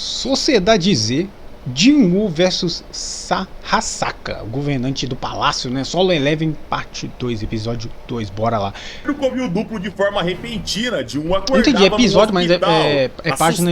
Sociedade Z, Jinwoo vs Hasaka, o governante do palácio, né? Solo Eleven, parte 2, episódio 2, bora lá. Ele comeu duplo de forma repentina, Jinwoo acordava Entendi, episódio, no hospital, mas é página...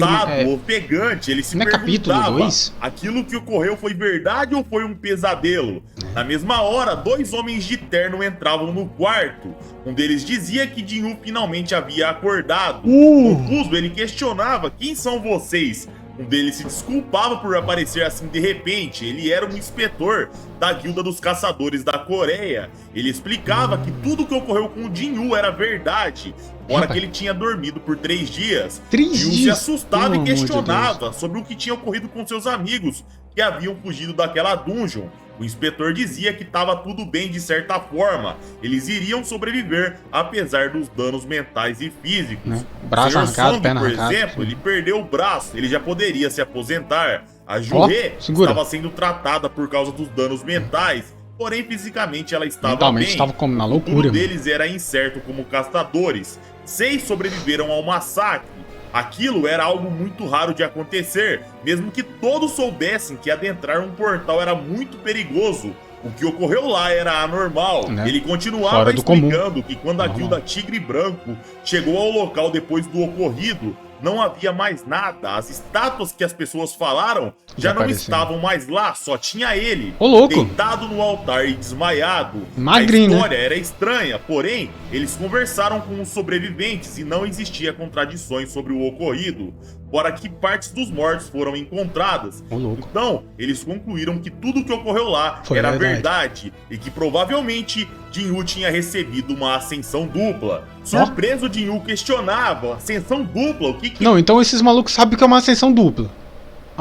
ofegante, ele se não é capítulo perguntava, 2? aquilo que ocorreu foi verdade ou foi um pesadelo? Na mesma hora, dois homens de terno entravam no quarto. Um deles dizia que Jinwoo finalmente havia acordado. Confuso, ele questionava, quem são vocês? Um deles se desculpava por aparecer assim de repente. Ele era um inspetor da Guilda dos Caçadores da Coreia. Ele explicava que tudo que ocorreu com o Jinwoo era verdade, fora que ele tinha dormido por 3 dias. Jinwoo se assustava e questionava sobre o que tinha ocorrido com seus amigos que haviam fugido daquela dungeon. O inspetor dizia que estava tudo bem de certa forma, eles iriam sobreviver apesar dos danos mentais e físicos. Braço arrancado, perna arrancada. Por exemplo, ele perdeu o braço, ele já poderia se aposentar. A Jurê estava sendo tratada por causa dos danos mentais, porém fisicamente ela estava bem. Estava como na loucura. Um deles era incerto como caçadores. 6 sobreviveram ao massacre. Aquilo era algo muito raro de acontecer, mesmo que todos soubessem que adentrar um portal era muito perigoso. O que ocorreu lá era anormal. Ele continuava explicando que quando a Guilda Tigre Branco chegou ao local depois do ocorrido, não havia mais nada. As estátuas que as pessoas falaram já não estavam mais lá, só tinha ele, deitado no altar e desmaiado. Magrinho, a história era estranha, porém, eles conversaram com os sobreviventes e não existia contradições sobre o ocorrido, fora que partes dos mortos foram encontradas. Então, eles concluíram que tudo que ocorreu lá era verdade e que provavelmente Jinwoo tinha recebido uma ascensão dupla. Surpreso, Jinwoo questionava, ascensão dupla, o que Não, então esses malucos sabem que é uma ascensão dupla.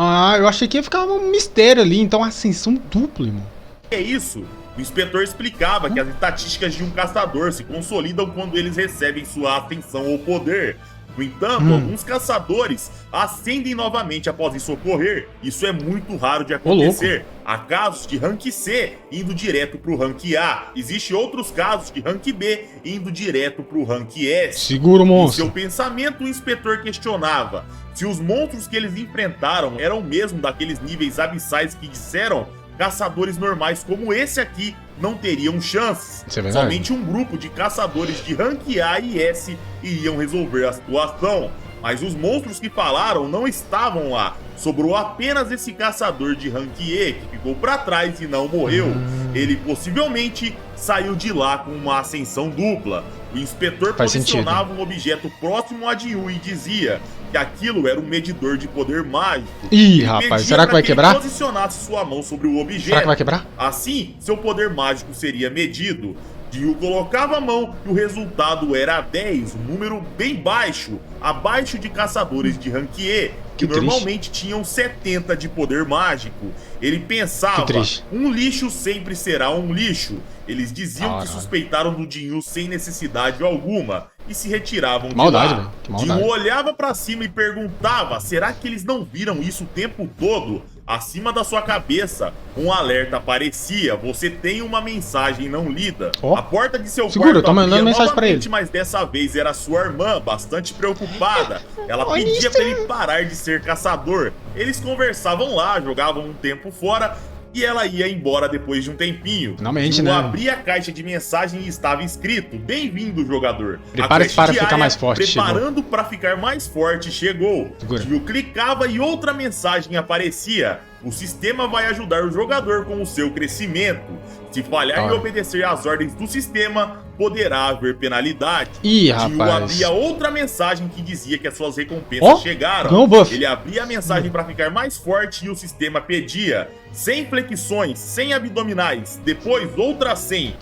Ah, eu achei que ia ficar um mistério ali, então ascensão dupla, irmão. É isso. O inspetor explicava que as estatísticas de um caçador se consolidam quando eles recebem sua ascensão ou poder. No entanto, alguns caçadores ascendem novamente após isso ocorrer. Isso é muito raro de acontecer. Há casos de rank C indo direto pro rank A. Existem outros casos de rank B indo direto pro rank S. Segura o monstro. Em seu pensamento, o inspetor questionava se os monstros que eles enfrentaram eram mesmo daqueles níveis abissais que disseram. Caçadores normais como esse aqui não teriam chances. Somente um grupo de caçadores de rank A e S iriam resolver a situação. Mas os monstros que falaram não estavam lá. Sobrou apenas esse caçador de rank E que ficou para trás e não morreu. Ele possivelmente saiu de lá com uma ascensão dupla. O inspetor posicionava um objeto próximo a Jinwoo e dizia que aquilo era um medidor de poder mágico. Ih, rapaz, será que vai quebrar? Ele posicionasse sua mão sobre o objeto. Será que vai quebrar? Assim, seu poder mágico seria medido. Jinwoo colocava a mão e o resultado era 10, um número bem baixo, abaixo de caçadores de rank E, que normalmente tinham 70 de poder mágico. Ele pensava, um lixo sempre será um lixo. Eles diziam que suspeitaram do Jinwoo sem necessidade alguma e se retiravam de lá. Jinwoo olhava pra cima e perguntava, será que eles não viram isso o tempo todo? Acima da sua cabeça, um alerta aparecia. Você tem uma mensagem não lida. A porta de seu quarto abria novamente, mas dessa vez era sua irmã, bastante preocupada. Ela pedia pra ele parar de ser caçador. Eles conversavam lá, jogavam um tempo fora e ela ia embora depois de um tempinho. Finalmente, né? Abria a caixa de mensagem e estava escrito: bem-vindo, jogador. Prepare-se para ficar mais forte. Preparando para ficar mais forte, chegou. Jinwoo clicava e outra mensagem aparecia: o sistema vai ajudar o jogador com o seu crescimento. Se falhar em obedecer às ordens do sistema, poderá haver penalidade. Jinwoo abria outra mensagem que dizia que as suas recompensas chegaram. Ele abria a mensagem para ficar mais forte e o sistema pedia 100 flexões, 100 abdominais, depois outras 100.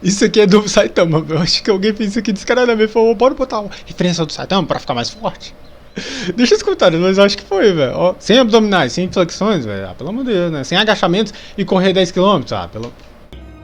Isso aqui é do Saitama, eu acho que alguém fez isso aqui descaradamente. Falou, bora botar uma referência do Saitama pra ficar mais forte. Deixa os comentários, mas eu acho que foi, velho. Sem abdominais, sem flexões, velho. Ah, pelo amor de Deus, né? Sem agachamentos e correr 10 km. Ah, pelo...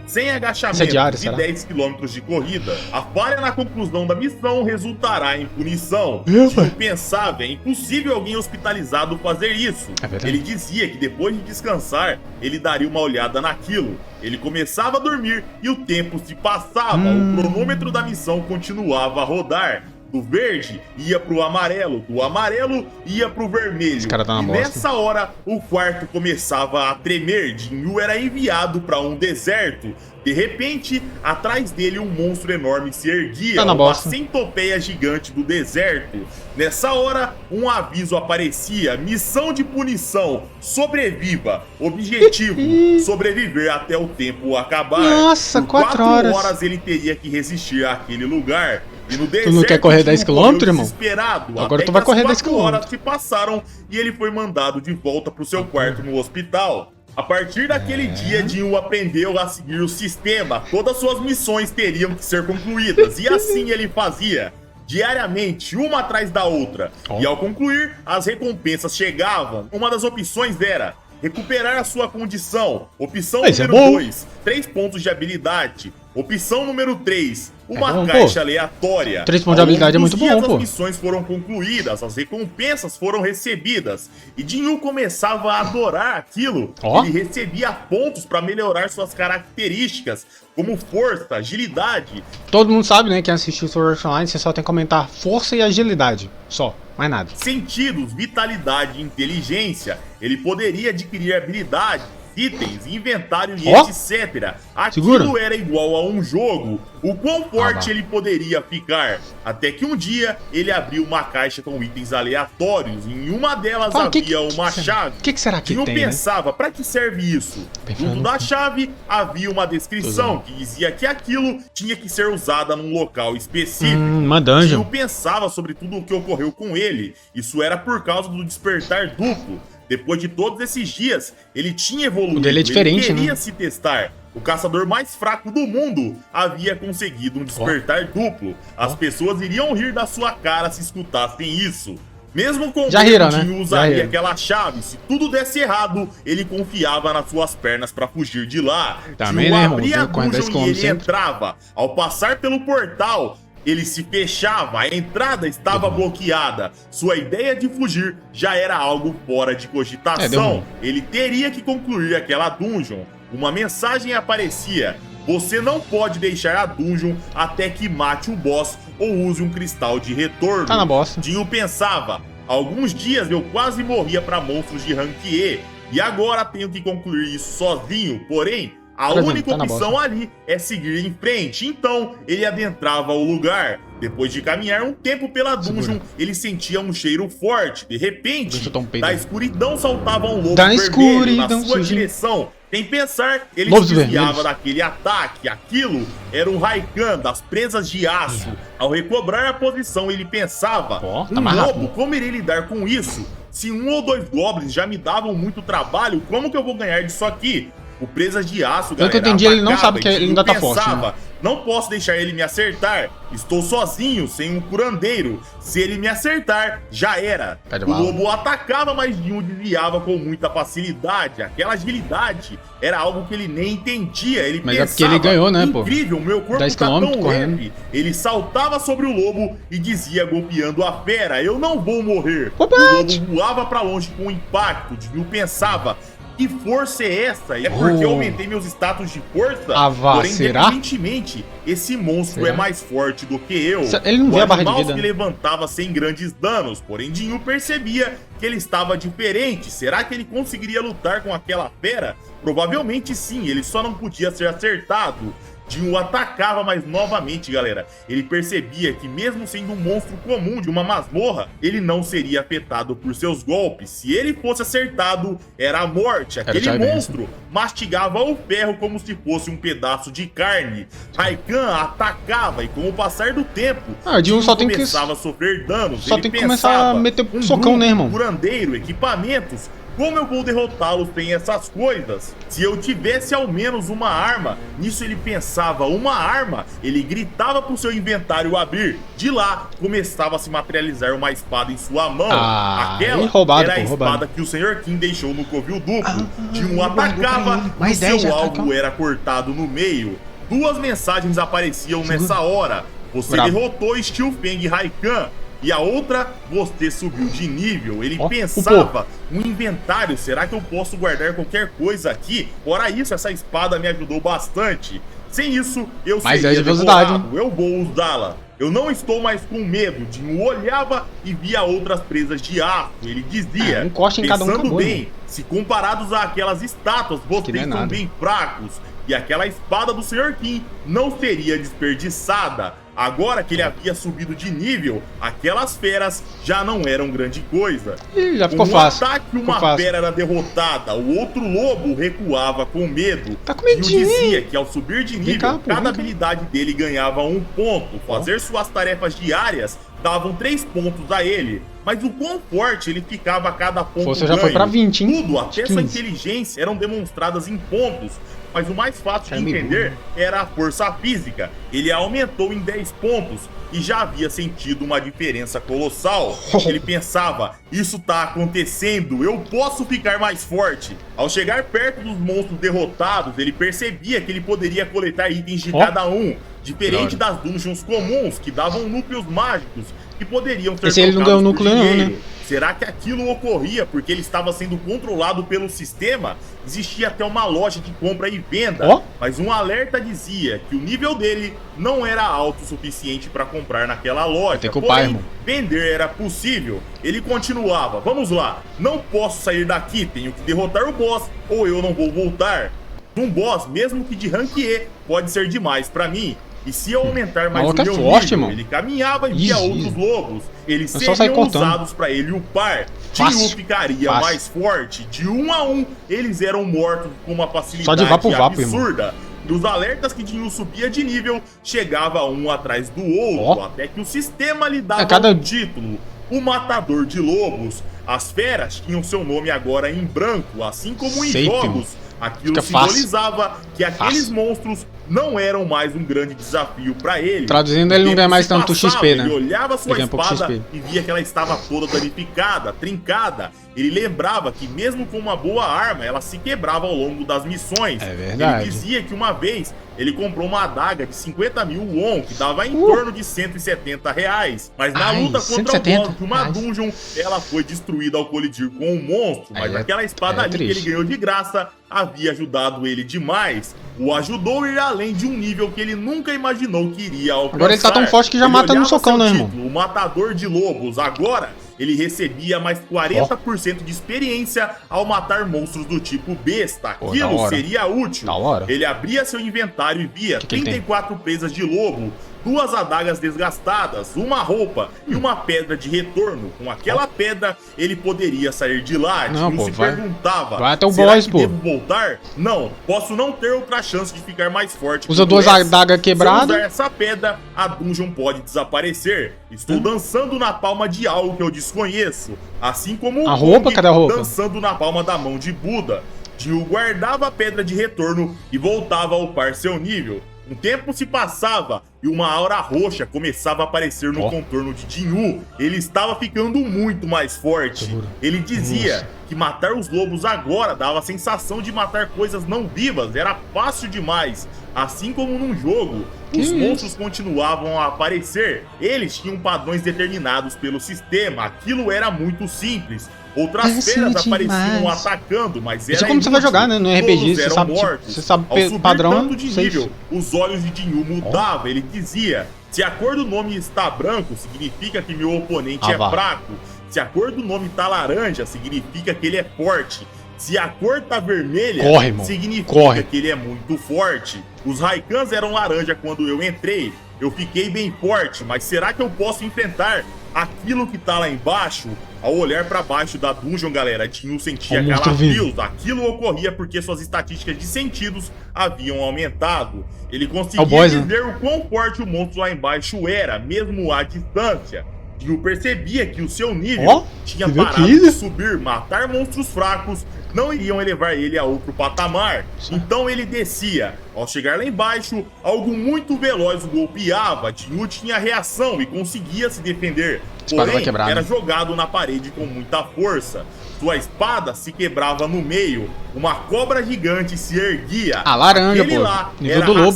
Sem agachamentos e 10 km de corrida, a falha na conclusão da missão resultará em punição. Jinwoo pensava, é impossível alguém hospitalizado fazer isso. Ele dizia que depois de descansar, ele daria uma olhada naquilo. Ele começava a dormir e o tempo se passava. O cronômetro da missão continuava a rodar. do verde ia pro amarelo, do amarelo ia pro vermelho. Esse cara tá na e bosta. nessa hora, o quarto começava a tremer. Jinyu era enviado para um deserto. De repente, atrás dele um monstro enorme se erguia, Tá na uma bosta. centopeia gigante do deserto. Nessa hora, um aviso aparecia: missão de punição, sobreviva. Objetivo, sobreviver até o tempo acabar. Nossa, Por 4 horas. 4 horas ele teria que resistir àquele lugar. E no Tu não quer correr 10 Jinyu correu km, irmão? desesperado, Agora até tu vai que correr as 10 4 horas km. se passaram e ele foi mandado de volta pro seu quarto no hospital. A partir daquele dia, Jinyu aprendeu a seguir o sistema. Todas suas missões teriam que ser concluídas. E assim ele fazia, diariamente, uma atrás da outra. Oh. E ao concluir, as recompensas chegavam. Uma das opções era recuperar a sua condição. Opção Isso é número bom. 2, 3 pontos de habilidade. Opção número 3, uma bom, caixa pô. aleatória. 3 pontos de Ao longo habilidade é dos muito bom, dias, pô. As missões foram concluídas, as recompensas foram recebidas. E Jinyu começava a adorar aquilo. Ó. Ele recebia pontos para melhorar suas características, como força, agilidade. Todo mundo sabe, né? Quem assistiu Sword Art Online, você só tem que comentar força e agilidade. Só, mais nada. Sentidos, vitalidade e inteligência. Ele poderia adquirir habilidades, itens, inventário e Ó. etc. Aquilo Segura. era igual a um jogo. O quão forte vá. ele poderia ficar? Até que um dia ele abriu uma caixa com itens aleatórios. Em uma delas Fala, havia uma chave. O que será que Jinyu tem, né? pensava, pra que serve isso? Junto da chave havia uma descrição que dizia que aquilo tinha que ser usada num local específico. Uma Jinyu dungeon. pensava sobre tudo o que ocorreu com ele. Isso era por causa do despertar duplo. Depois de todos esses dias, ele tinha evoluído. O dele é diferente, ele queria né? se testar. O caçador mais fraco do mundo havia conseguido um despertar duplo. As pessoas iriam rir da sua cara se escutassem isso. Mesmo com Já medo, riram, né? Jinyu Já usaria riram. aquela chave. Se tudo desse errado, ele confiava nas suas pernas para fugir de lá. Também, Jinyu né, irmão? abria a Correndo 10 dungeon e ele km sempre. entrava. Ao passar pelo portal, ele se fechava, a entrada estava bloqueada. Sua ideia de fugir já era algo fora de deu cogitação. ruim. Ele teria que concluir aquela dungeon. Uma mensagem aparecia: você não pode deixar a dungeon até que mate o boss ou use um cristal de retorno. Tá na bosta. Jinyu pensava: alguns dias eu quase morria para monstros de rank E, e agora tenho que concluir isso sozinho. Porém, a Por exemplo, única tá na opção bosta. ali é seguir em frente. Então, ele adentrava o lugar. Depois de caminhar um tempo pela dungeon, ele sentia um cheiro forte. De repente, Deixa eu dar um peido. da escuridão saltava um lobo Da vermelho escuridão na sua surgiu. direção. Sem pensar, ele Lobos se desviava vermelhos. daquele ataque. Aquilo era um Raikan das presas de aço. Ao recobrar a posição, ele pensava: Ó, tá um mais lobo, rápido. como irei lidar com isso? Se 1 ou 2 goblins já me davam muito trabalho, como que eu vou ganhar disso aqui? O presas de aço, Pelo que eu galera, entendi, ele não atacava sabe que e ele Jinyu ainda tá forte, pensava, não posso deixar ele me acertar. Estou sozinho, sem um curandeiro. Se ele me acertar, já era. Pé de O bala. lobo atacava, mas Jinyu desviava com muita facilidade. Aquela agilidade era algo que ele nem entendia. Ele Mas é pensava: porque ele ganhou, né, pô? incrível, meu corpo 10 tá tão km correndo. leve. Ele saltava sobre o lobo e dizia, golpeando a fera: eu não vou morrer. Opa! O lobo voava pra longe com o impacto. Jinyu pensava: que força é essa? É porque eu aumentei meus status de força? Ah, vá, Porém, será? independentemente, esse monstro Será? é mais forte do que eu. Ele não vê a barra de animal vida, se né? levantava sem grandes danos, porém Jinyu percebia que ele estava diferente. Será que ele conseguiria lutar com aquela fera? Provavelmente sim, ele só não podia ser acertado. Jinyu atacava, mas novamente, galera, ele percebia que mesmo sendo um monstro comum de uma masmorra, ele não seria afetado por seus golpes. Se ele fosse acertado, era a morte. Aquele Giant Dance. monstro mastigava o ferro como se fosse um pedaço de carne. Raikan atacava e com o passar do tempo, Ah, o Jinyu só tem que- começava a sofrer danos. só Ele tem que começar a pensava, meter um socão, grupo, né, irmão? Curandeiro, equipamentos. Como eu vou derrotá-los sem essas coisas? Se eu tivesse ao menos uma arma. Nisso ele pensava: uma arma? Ele gritava pro seu inventário abrir. De lá, começava a se materializar uma espada em sua mão. Ah, Aquela roubado, era a pô, espada roubado. que o Sr. Kim deixou no covil duplo. De um guardou pra atacava ele. e Mais o 10 seu já, alvo calma. era cortado no meio. 2 mensagens apareciam nessa hora. Você Bravo. derrotou Steel Fang Raikan. E a outra, você subiu de nível. Ele Ó, pensava: um inventário, será que eu posso guardar qualquer coisa aqui? Ora isso, essa espada me ajudou bastante. Sem isso, eu Mais seria 10 de velocidade, devorado. Eu vou usá-la. Eu não estou mais com medo. Dinho olhava e via outras presas de aço. Ele dizia, um corte em cada um pensando acabou, bem, né? se comparados àquelas estátuas, vocês são nada. bem fracos. E aquela espada do Sr. Qin não seria desperdiçada. Agora que ele havia subido de nível, aquelas feras já não eram grande coisa. Ih, já ficou Com fácil. Um ataque, uma fera era derrotada, o outro lobo recuava com medo. Tá com Dinho medinho, dizia hein? que ao subir de Vem nível, cá, pô, cada vem cá. habilidade dele ganhava 1 ponto. Fazer suas tarefas diárias davam 3 pontos a ele. Mas o quão forte ele ficava a cada ponto Força já foi pra 20, hein? Tudo, até sua 15. inteligência, eram demonstradas em pontos. Mas o mais fácil de meio entender era a força física. Ele aumentou em 10 pontos e já havia sentido uma diferença colossal. Ele pensava, isso tá acontecendo, eu posso ficar mais forte. Ao chegar perto dos monstros derrotados, ele percebia que ele poderia coletar itens de cada um, diferente das dungeons comuns, que davam núcleos mágicos, que poderiam ser Esse ele não ganhou trocados por núcleo não, dinheiro. né? Será que aquilo ocorria porque ele estava sendo controlado pelo sistema? Existia até uma loja de compra e venda, mas um alerta dizia que o nível dele não era alto o suficiente para comprar naquela loja. Tem que upar, Porém, irmão. vender era possível. Ele continuava, vamos lá, não posso sair daqui, tenho que derrotar o boss ou eu não vou voltar. Um boss, mesmo que de rank E, pode ser demais para mim. E se eu aumentar mais o Maluco é meu forte, nível, irmão. ele caminhava e via Easy. outros lobos. Eles É só sair seriam cortando. usados para ele upar. Fácil. Dinho ficaria Fácil. mais forte. De 1 a 1, eles eram mortos com uma facilidade Só de vapo, irmão. absurda. Dos alertas que Dinho subia de nível, chegava um atrás do outro, até que o sistema lhe dava um título, o Matador de Lobos. As feras tinham seu nome agora em branco, assim como em Safe, jogos. Aquilo Fica fácil. simbolizava que aqueles monstros não eram mais um grande desafio para ele. Traduzindo, ele não ganha mais tanto Passava, XP, né? Ele olhava sua Ele ganha pouco espada XP. e via que ela estava toda danificada, trincada. Ele lembrava que mesmo com uma boa arma, ela se quebrava ao longo das missões. É verdade. Ele dizia que uma vez ele comprou uma adaga de 50 mil won, que dava em torno de 170 reais. Mas na luta contra o boss de uma dungeon, ela foi destruída ao colidir com um monstro. Mas aquela espada ali que ele ganhou de graça havia ajudado ele demais. O ajudou a ir além de um nível que ele nunca imaginou que iria alcançar. Agora ele tá tão forte que já mata no olhava socão, seu né, irmão? título, o Matador de Lobos. Agora ele recebia mais 40% de experiência ao matar monstros do tipo besta. Aquilo seria útil. Da hora. Ele abria seu inventário e via Que ele tem? 34 presas de lobo, 2 adagas desgastadas, uma roupa e uma pedra de retorno. Com aquela pedra, ele poderia sair de lá. Não, Dinho pô, se vai- perguntava, vai até o será boss, que pô. devo voltar? Não, posso não ter outra chance de ficar mais forte. Usa que 2 essa. adagas Se eu quebradas. usar essa pedra, a dungeon pode desaparecer. Estou dançando na palma de algo que eu desconheço. Assim como o A roupa? Kong Cadê a roupa? dançando na palma da mão de Buda. Dinho guardava a pedra de retorno e voltava a upar seu nível. Um tempo se passava e uma aura roxa começava a aparecer no contorno de Dinho. Ele estava ficando muito mais forte. Ele dizia que matar os lobos agora dava a sensação de matar coisas não vivas, era fácil demais. Assim como num jogo, os monstros continuavam a aparecer. Eles tinham padrões determinados pelo sistema, aquilo era muito simples. Outras feras apareciam atacando, mas era Isso é como você vai jogar, né? No RPG, Todos você eram sabe, tipo, mortos. você sabe Ao subir padrão, tanto de sei nível, isso. os olhos de Dinho mudavam. Ele dizia, se a cor do nome está branco, significa que meu oponente é vá. fraco. Se a cor do nome tá laranja, significa que ele é forte. Se a cor tá vermelha, Corre, irmão. significa Corre. que ele é muito forte. Os Raikans eram laranja quando eu entrei. Eu fiquei bem forte, mas será que eu posso enfrentar aquilo que tá lá embaixo? Ao olhar pra baixo da dungeon, galera, Dinho sentia O monstro calafrios. Aquilo ocorria porque suas estatísticas de sentidos haviam aumentado. Ele conseguia boss, né? dizer o quão forte o monstro lá embaixo era, mesmo à distância. Dinho percebia que o seu nível tinha você viu parado que de isso? subir. Matar monstros fracos não iriam elevar ele a outro patamar. Então ele descia. Ao chegar lá embaixo, algo muito veloz o golpeava. Dinho tinha reação e conseguia se defender. Espada vai Porém, quebrar, era né? jogado na parede com muita força. Sua espada se quebrava no meio. Uma cobra gigante se erguia. Ah, laranja, Aquele pô. lá Nível era do lobo.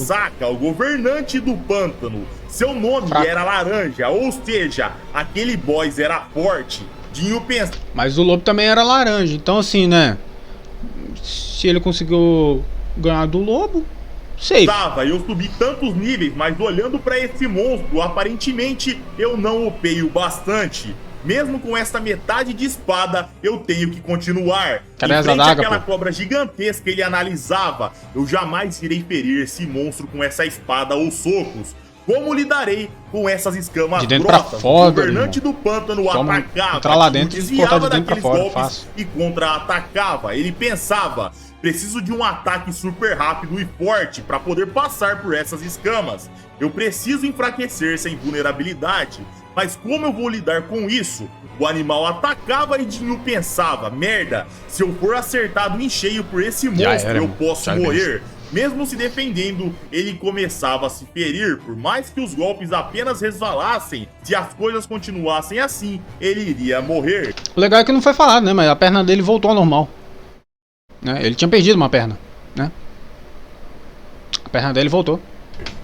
Hasaka, o governante do pântano. Seu nome Fraco. era laranja, ou seja, aquele boss era forte. Dinho pensa, Mas o lobo também era laranja. Então, assim, né? Se ele conseguiu ganhar do lobo, Safe. Eu subi tantos níveis, mas olhando pra esse monstro, aparentemente eu não upei o bastante. Mesmo com essa metade de espada, eu tenho que continuar. Cadê em essa frente adaga, àquela pô? cobra gigantesca, ele analisava. Eu jamais irei ferir esse monstro com essa espada ou socos. Como lidarei com essas escamas de dentro grossas? Pra fora, o governante do pântano atacava, entrar lá dentro e desviava botar de dentro pra daqueles fora, golpes fácil. e contra-atacava. Ele pensava, preciso de um ataque super rápido e forte para poder passar por essas escamas. Eu preciso enfraquecer sem vulnerabilidade. Mas como eu vou lidar com isso? O animal atacava e Jinyu pensava, merda, se eu for acertado em cheio por esse monstro, eu posso morrer. Mesmo se defendendo, ele começava a se ferir. Por mais que os golpes apenas resvalassem, se as coisas continuassem assim, ele iria morrer. O legal é que não foi falado, né? Mas a perna dele voltou ao normal. Né? Ele tinha perdido uma perna, né? A perna dele voltou.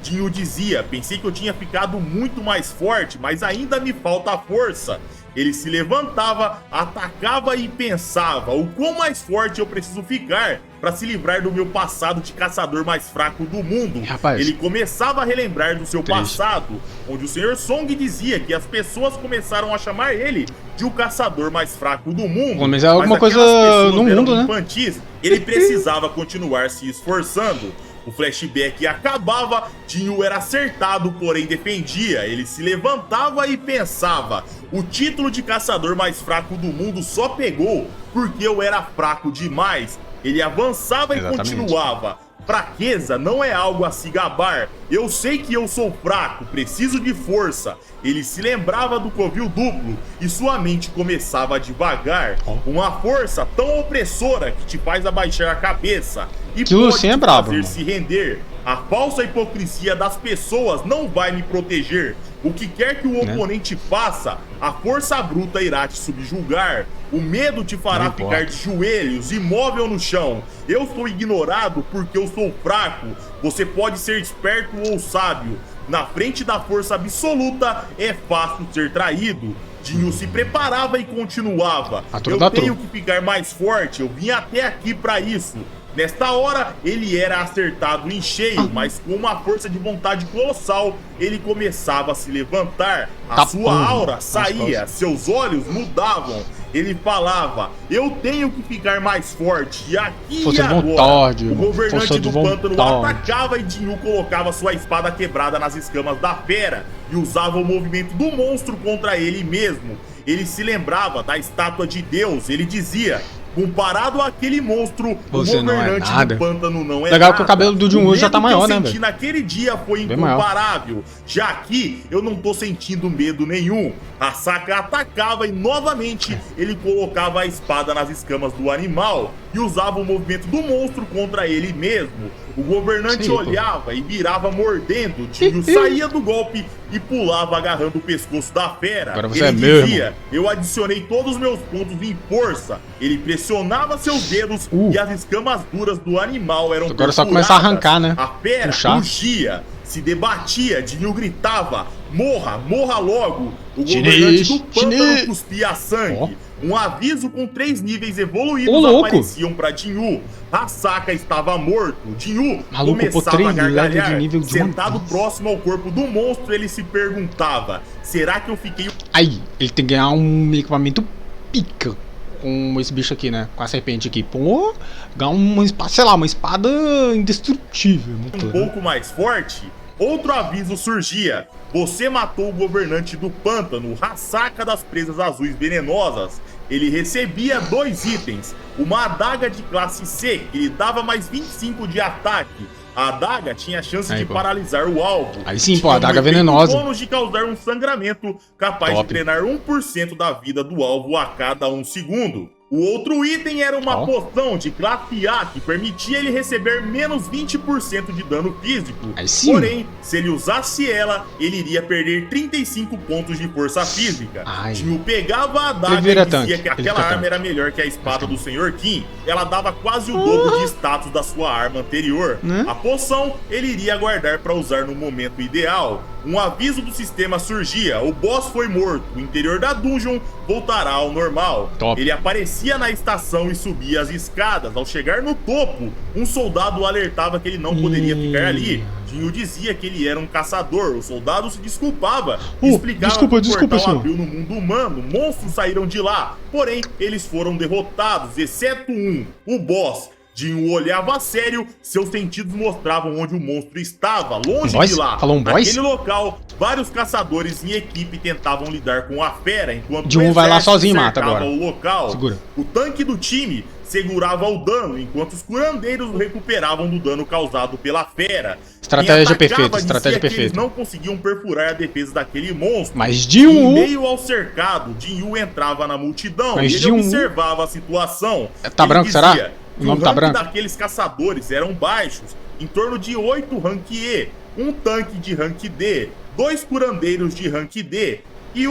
Jinyu dizia, pensei que eu tinha ficado muito mais forte, mas ainda me falta força. Ele se levantava, atacava e pensava o quão mais forte eu preciso ficar para se livrar do meu passado de caçador mais fraco do mundo. Rapaz, ele começava a relembrar do seu passado, onde o Sr. Song dizia que as pessoas começaram a chamar ele de o caçador mais fraco do mundo. Mas é alguma coisa no mundo, né? Infantis, ele precisava continuar se esforçando. O flashback acabava, Jinyu era acertado, porém defendia. Ele se levantava e pensava, o título de caçador mais fraco do mundo só pegou porque eu era fraco demais. Ele avançava e continuava. Fraqueza não é algo a se gabar. Eu sei que eu sou fraco, preciso de força. Ele se lembrava do covil duplo e sua mente começava a devagar. Uma força tão opressora que te faz abaixar a cabeça e pode te fazer se render. A falsa hipocrisia das pessoas não vai me proteger. O que quer que o oponente faça, a força bruta irá te subjugar. O medo te fará ficar de joelhos, imóvel no chão. Eu sou ignorado porque eu sou fraco. Você pode ser esperto ou sábio. Na frente da força absoluta, é fácil ser traído. Jinyu se preparava e continuava. Eu tenho que ficar mais forte, eu vim até aqui para isso. Nesta hora, ele era acertado em cheio, mas com uma força de vontade colossal, ele começava a se levantar. A sua aura saía, seus olhos mudavam. Ele falava, eu tenho que ficar mais forte, e aqui e agora. O governante do pântano atacava e Jinyu colocava sua espada quebrada nas escamas da fera e usava o movimento do monstro contra ele mesmo. Ele se lembrava da estátua de Deus, ele dizia... Comparado àquele monstro, você o governante do pântano não é legal nada. Que o cabelo do Jinyu já tá maior, né, velho? O medo que eu senti naquele dia foi incomparável. Já aqui, eu não tô sentindo medo nenhum. A Saka atacava e novamente ele colocava a espada nas escamas do animal e usava o movimento do monstro contra ele mesmo. O governante olhava e virava mordendo. Jinyu saía do golpe e pulava agarrando o pescoço da fera. Agora você ele dizia, eu adicionei todos os meus pontos em força. Ele pressionava seus dedos e as escamas duras do animal eram agora só começa a arrancar, né? A fera fugia, se debatia, Jinyu gritava, morra, morra logo. O governante do pântano cuspia sangue. Um aviso com 3 níveis evoluídos apareciam pra Jinyu. A Saka estava morto. Jinyu começava a gargalhar. Sentado próximo ao corpo do monstro, ele se perguntava, será que eu fiquei... Aí, ele tem que ganhar um equipamento pica com esse bicho aqui, né? Com a serpente aqui. Pô, ganhar uma espada, sei lá, uma espada indestrutível. Um pouco mais forte? Outro aviso surgia. Você matou o governante do pântano, Hasaka das presas azuis venenosas. Ele recebia 2 itens. Uma adaga de classe C, que lhe dava mais 25 de ataque. A adaga tinha chance de paralisar o alvo. Aí sim, pô, a adaga venenosa. Bônus de causar um sangramento capaz de drenar 1% da vida do alvo a cada 1 segundo. O outro item era uma poção de classe A que permitia ele receber menos 20% de dano físico. Porém, se ele usasse ela, ele iria perder 35 pontos de força física. Jinyu pegava a adaga e dizia que aquela arma era melhor que a espada do Sr. Qin. Ela dava quase o dobro de status da sua arma anterior. A poção ele iria guardar para usar no momento ideal. um aviso do sistema surgia: o boss foi morto, o interior da dungeon voltará ao normal. Top. Ele aparecia na estação e subia as escadas. Ao chegar no topo, um soldado o alertava que ele não poderia ficar ali. Jinyu dizia que ele era um caçador. O soldado se desculpava e explicava que o portal abriu no mundo humano. Monstros saíram de lá, porém eles foram derrotados, exceto um, o boss. Jinyu olhava a sério, seus sentidos mostravam onde o monstro estava, longe de lá. Naquele local, vários caçadores em equipe tentavam lidar com a fera, enquanto Jinyu vai lá sozinho e mata agora. O local. Segura. O tanque do time segurava o dano, enquanto os curandeiros o recuperavam do dano causado pela fera. Estratégia perfeita, estratégia perfeita. Eles não conseguiam perfurar a defesa daquele monstro. Mas Jinyu... Em meio ao cercado, Jinyu entrava na multidão. Mas e ele observava a situação. Tá branco, será? O nome tá branco? Daqueles caçadores eram baixos, em torno de 8 rank E, um tanque de rank D, 2 curandeiros de rank D, e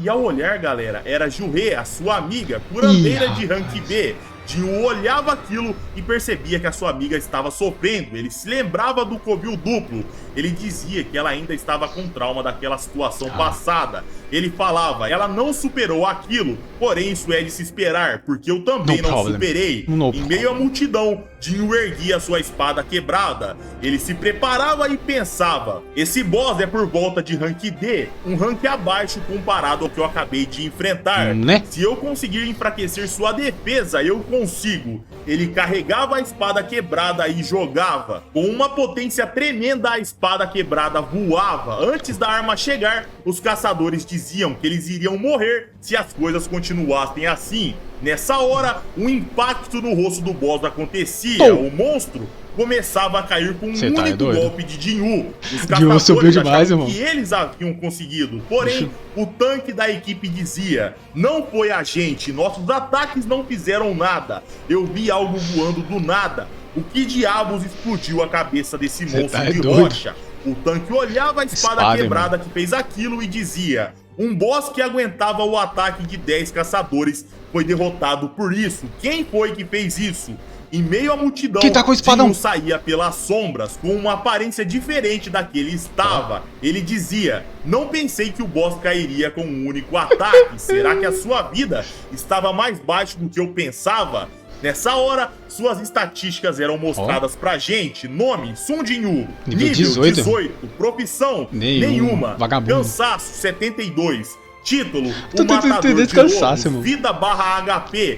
ao olhar, galera, era Juhe, a sua amiga, curandeira de rank B. Jinyu olhava aquilo e percebia que a sua amiga estava sofrendo. Ele se lembrava do covil duplo. Ele dizia que ela ainda estava com trauma daquela situação passada. Ele falava: ela não superou aquilo, porém isso é de se esperar, porque eu também não superei. Em meio à multidão, Jinyu erguia sua espada quebrada. Ele se preparava e pensava: esse boss é por volta de rank D, um rank abaixo comparado ao que eu acabei de enfrentar. Se eu conseguir enfraquecer sua defesa, eu consigo. Ele carregava a espada quebrada e jogava. Com uma potência tremenda, a espada quebrada voava. Antes da arma chegar, os caçadores diziam que eles iriam morrer se as coisas continuassem assim. Nessa hora, um impacto no rosto do boss acontecia. O monstro começava a cair com um único golpe de Jinyu. Os caçadores achavam que eles haviam conseguido. Porém, o tanque da equipe dizia: não foi a gente, nossos ataques não fizeram nada. Eu vi algo voando do nada. O que diabos explodiu a cabeça desse monstro de rocha? O tanque olhava a espada quebrada que fez aquilo e dizia: um boss que aguentava o ataque de 10 caçadores foi derrotado por isso. Quem foi que fez isso? Em meio à multidão, Jinyu saía pelas sombras com uma aparência diferente da que ele estava. Ele dizia: não pensei que o boss cairia com um único ataque. Será que a sua vida estava mais baixa do que eu pensava? Nessa hora, suas estatísticas eram mostradas pra gente. Nome: Sun Jinyu. Nível 18. Profissão: nenhuma. Vagabundo. Cansaço: 72. Título: o matador de lobos. Vida / HP: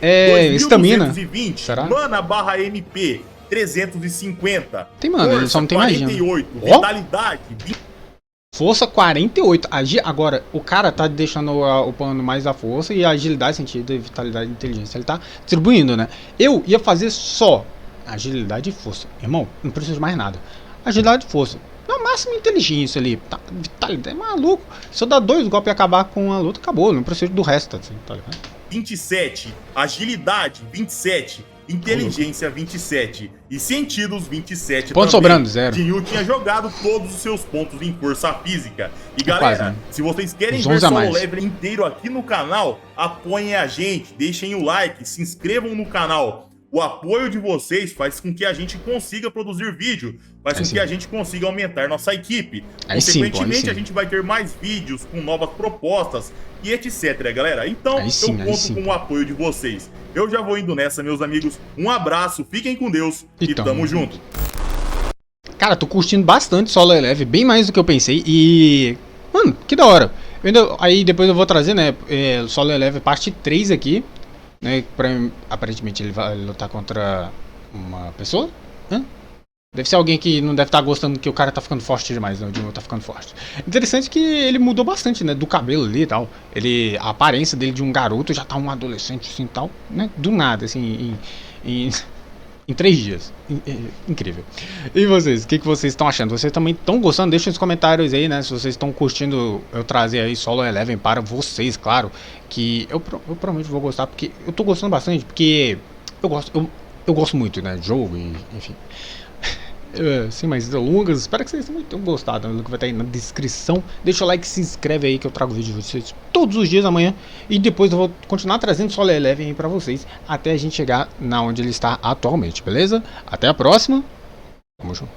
estamina. 2220. Mana / MP: 350. Tem mana, ele só não tem magia. 48. Vitalidade: 20. Força 48. Agora, o cara tá deixando o plano mais da força e a agilidade, sentido, vitalidade e inteligência. Ele tá distribuindo, né? Eu ia fazer só agilidade e força. Irmão, não preciso de mais nada. Agilidade e força. No máximo inteligência ali. Tá, vitalidade é maluco. Se eu dar 2 golpes e acabar com a luta, acabou. Não preciso do resto, assim, tá ligado? 27. Agilidade: 27. Inteligência: 27 e sentidos: 27. Ponto sobrando, 0. Jinyu tinha jogado todos os seus pontos em força física. E galera, se vocês querem ver Solo Leveling inteiro aqui no canal, apoiem a gente, deixem o like, se inscrevam no canal. O apoio de vocês faz com que a gente consiga produzir vídeo, faz com que a gente consiga aumentar nossa equipe. Consequentemente, a gente vai ter mais vídeos com novas propostas e etc, galera. Então, eu conto com o apoio de vocês. Eu já vou indo nessa, meus amigos. Um abraço, fiquem com Deus e tamo junto. Cara, tô curtindo bastante Solo Leveling, bem mais do que eu pensei e... mano, que da hora. Aí depois eu vou trazer, né, Solo Leveling parte 3 aqui. Né, aparentemente ele vai lutar contra uma pessoa, né? Deve ser alguém que não deve estar gostando que o cara tá ficando forte demais, né? O Jinyu tá ficando forte. Interessante que ele mudou bastante, né? Do cabelo ali e tal. A aparência dele de um garoto já tá um adolescente assim e tal, né? Do nada, assim, em 3 dias. Incrível. E vocês, o que vocês estão achando? Vocês também estão gostando? Deixa nos comentários aí, né? Se vocês estão curtindo eu trazer aí Solo Leveling para vocês, claro. Que eu provavelmente vou gostar, porque eu tô gostando bastante, porque eu gosto muito, né? De jogo e enfim. Sem mais delongas, espero que vocês também tenham gostado. O link vai estar aí na descrição. Deixa o like, se inscreve aí que eu trago vídeo de vocês todos os dias amanhã. E depois eu vou continuar trazendo Solo Leveling aí pra vocês até a gente chegar na onde ele está atualmente, beleza? Até a próxima. Tamo junto.